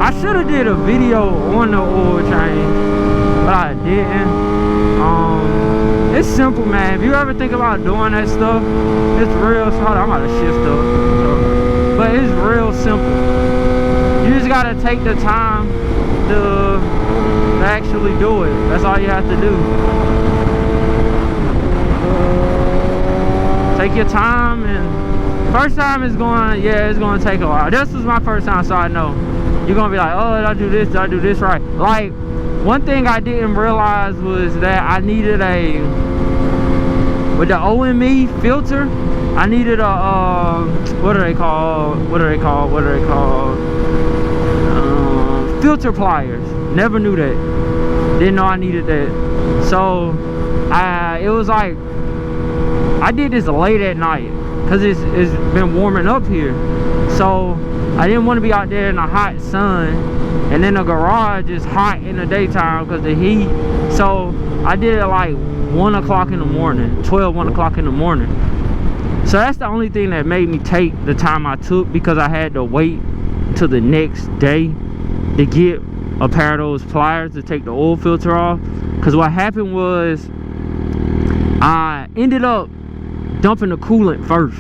I should have did a video on the oil change, but I didn't. It's simple, man. If you ever think about doing that stuff, it's real. So I'm about to shift up, so, but it's real simple. You just gotta take the time to actually do it. That's all you have to do. Take your time, and first time is going, yeah, it's gonna take a while. This was my first time, so I know. You're gonna be like, oh, did I do this right? Like, one thing I didn't realize was that I needed with the OME filter, I needed a, what are they called? Filter pliers. Never knew that. Didn't know I needed that. So, it was like, I did this late at night, because it's been warming up here. So, I didn't want to be out there in the hot sun, and then the garage is hot in the daytime because of the heat. So I did it like 1 o'clock in the morning, 1 o'clock in the morning. So that's the only thing that made me take the time I took, because I had to wait till the next day to get a pair of those pliers to take the oil filter off. Because what happened was, I ended up dumping the coolant first,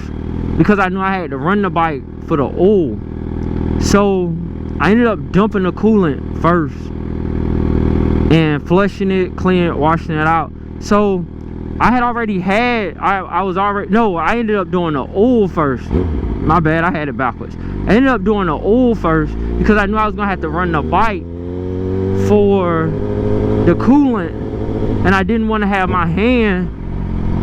because I knew I had to run the bike for the oil. So I ended up dumping the coolant first and flushing it, washing it out. So I had already had, I ended up doing the oil first. My bad, I had it backwards. I ended up doing the oil first because I knew I was gonna have to run the bike for the coolant, and I didn't want to have my hand,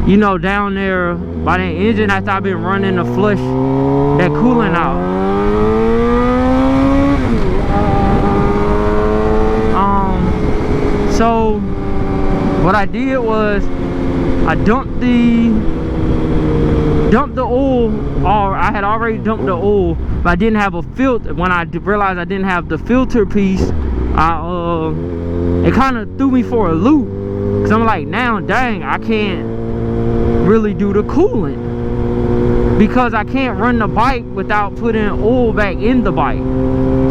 you know, down there by that engine after I've been running to flush that coolant out. So what I did was I dumped the oil, or I had already dumped the oil, but I didn't have a filter. When I realized I didn't have the filter piece, it kind of threw me for a loop, because I'm like, now dang, I can't really do the coolant, because I can't run the bike without putting oil back in the bike.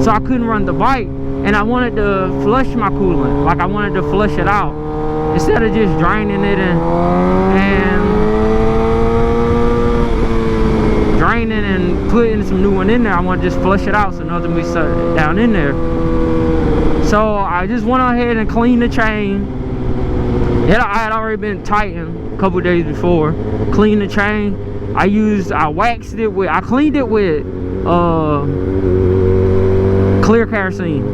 So I couldn't run the bike, and I wanted to flush my coolant, like I wanted to flush it out instead of just draining it and putting some new one in there. I want to just flush it out so nothing be stuck down in there. So I just went ahead and cleaned the chain. I had already been tightened a couple days before. Cleaned the chain. I cleaned it with clear kerosene.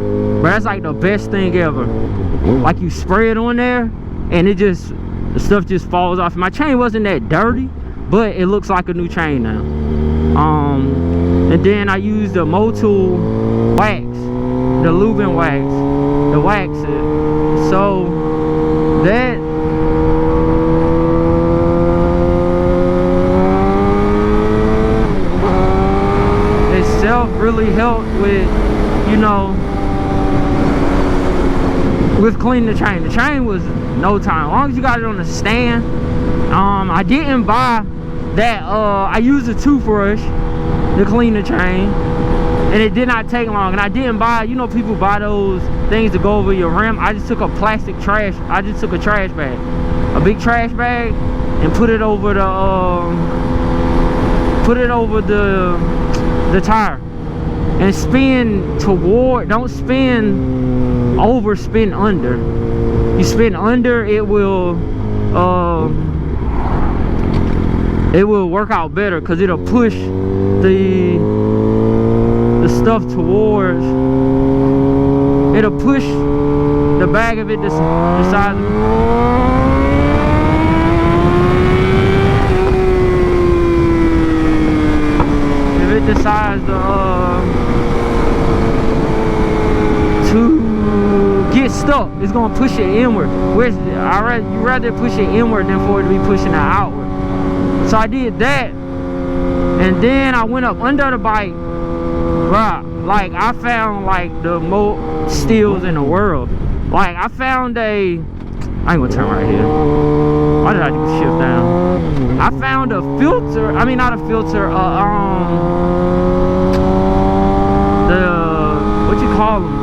But that's like the best thing ever. Like, you spray it on there and the stuff just falls off. My chain wasn't that dirty, but it looks like a new chain now. And then I used the Motul wax, the Lube and wax, to wax it. So that itself really helped with, you know, with cleaning the chain. The chain was no time, as long as you got it on the stand. I didn't buy that, I used a toothbrush to clean the chain, and it did not take long. And I didn't buy, you know, people buy those things to go over your rim. I just took a plastic trash, I just took a trash bag, a big trash bag, and put it over the tire, and spin toward, don't spin over, spin under. You spin under, it will work out better, because it'll push the stuff towards, it'll push the bag of it the size. If it decides to get stuck, it's gonna push it inward. Which you rather push it inward than for it to be pushing it outward. So I did that, and then I went up under the bike. Bruh, like, I found like the most steals in the world. Like, I found I ain't gonna turn right here. Why did I do shift down? I found a filter, I mean not a filter, what you call them?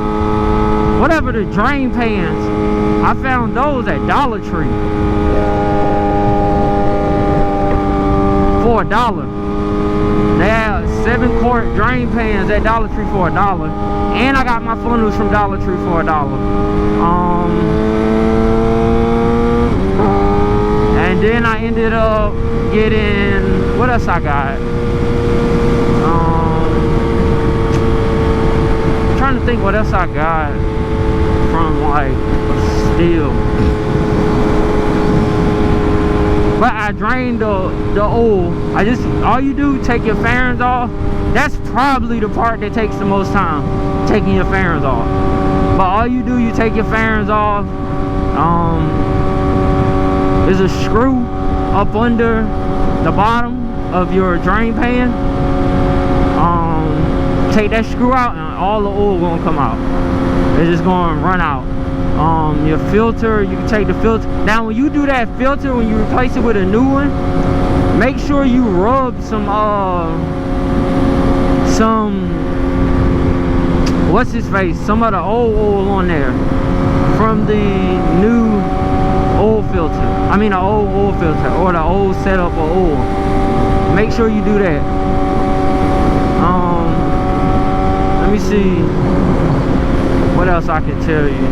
the drain pans, I found those at Dollar Tree for $1. They have 7-quart drain pans at Dollar Tree for $1, and I got my funnels from Dollar Tree for $1. And then I ended up getting, what else I got? I'm trying to think what else I got from like steel. But I drained the oil. All you do, take your fairings off. That's probably the part that takes the most time, taking your fairings off. But all you do, you take your fairings off. There's a screw up under the bottom of your drain pan. Take that screw out and all the oil gonna come out. It's just gonna run out. Your filter, you can take the filter. Now when you do that filter, when you replace it with a new one, make sure you rub some what's his face, some of the old oil on there from the new oil filter. I mean the old oil filter, or the old setup of oil. Make sure you do that. Let me see what else I can tell you.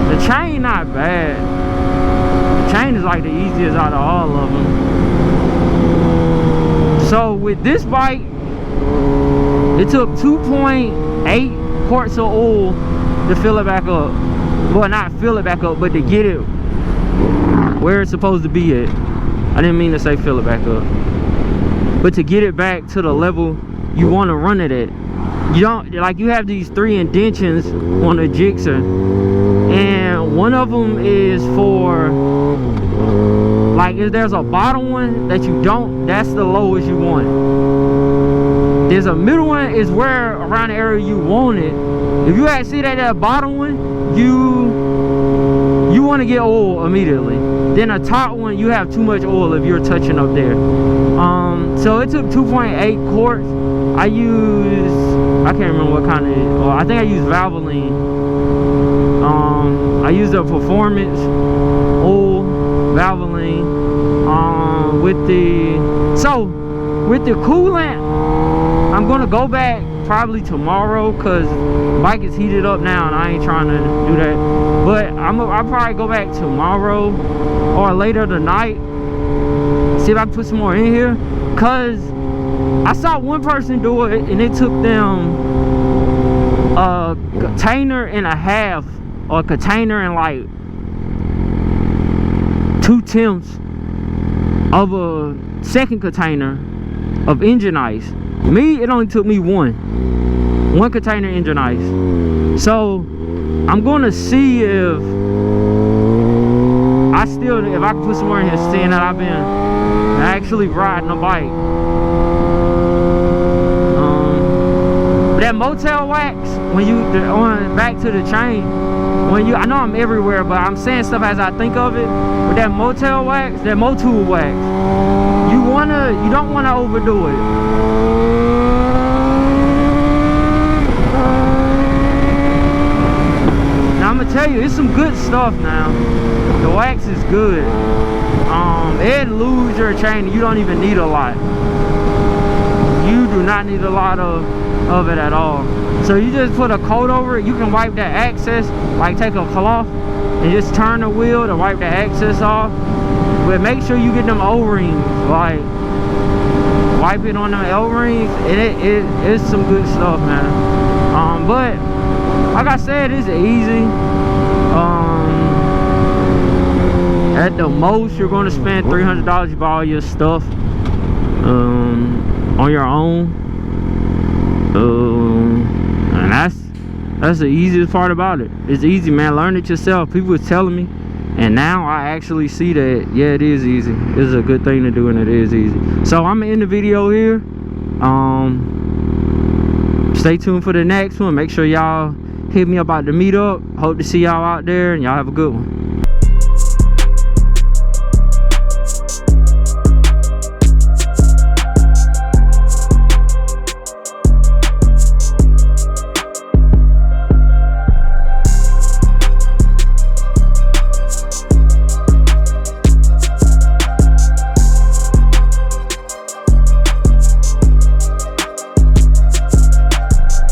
The chain not bad. The chain is like the easiest out of all of them. So with this bike, it took 2.8 quarts of oil to fill it back up. Well, not fill it back up, but to get it where it's supposed to be at. I didn't mean to say fill it back up, but to get it back to the level you want to run it at. You don't, like, you have these 3 indentions on the Gixxer, and one of them is for, like, if there's a bottom one that you don't, that's the lowest you want. There's a middle one, is where around the area you want it. If you see that bottom one, you want to get oil immediately. Then the top one, you have too much oil if you're touching up there. So it took 2.8 quarts. I can't remember what kind of, well, I think I used Lavalier. I used a performance oil, Lavalier. With the coolant, I'm gonna go back probably tomorrow, because the bike is heated up now and I ain't trying to do that. But I'll probably go back tomorrow or later tonight, see if I can put some more in here, because I saw one person do it and it took them a container and a half, or a container and like 2/10 of a second container of engine ice. Me, it only took me one container engine ice. So I'm gonna see if I can put some more in here, seeing that I've been actually riding a bike. That motel wax, when you on back to the chain, when you, I know I'm everywhere, but I'm saying stuff as I think of it. With that motel wax, that motul wax, you don't wanna overdo it. Now I'm gonna tell you, it's some good stuff now. The wax is good. It lubes your chain. You don't even need a lot. You do not need a lot of it at all. So you just put a coat over it. You can wipe that excess, like take a cloth and just turn the wheel to wipe the excess off. But make sure you get them O-rings, like wipe it on them O-rings, and it's some good stuff, man. But like I said, it's easy. At the most, you're going to spend $300. You buy all your stuff on your own. And that's the easiest part about it. It's easy, man. Learn it yourself. People was telling me, and now I actually see that, yeah, it is easy. It's a good thing to do, and it is easy. So I'm gonna end the video here. Stay tuned for the next one. Make sure y'all hit me about the meetup. Hope to see y'all out there, and y'all have a good one.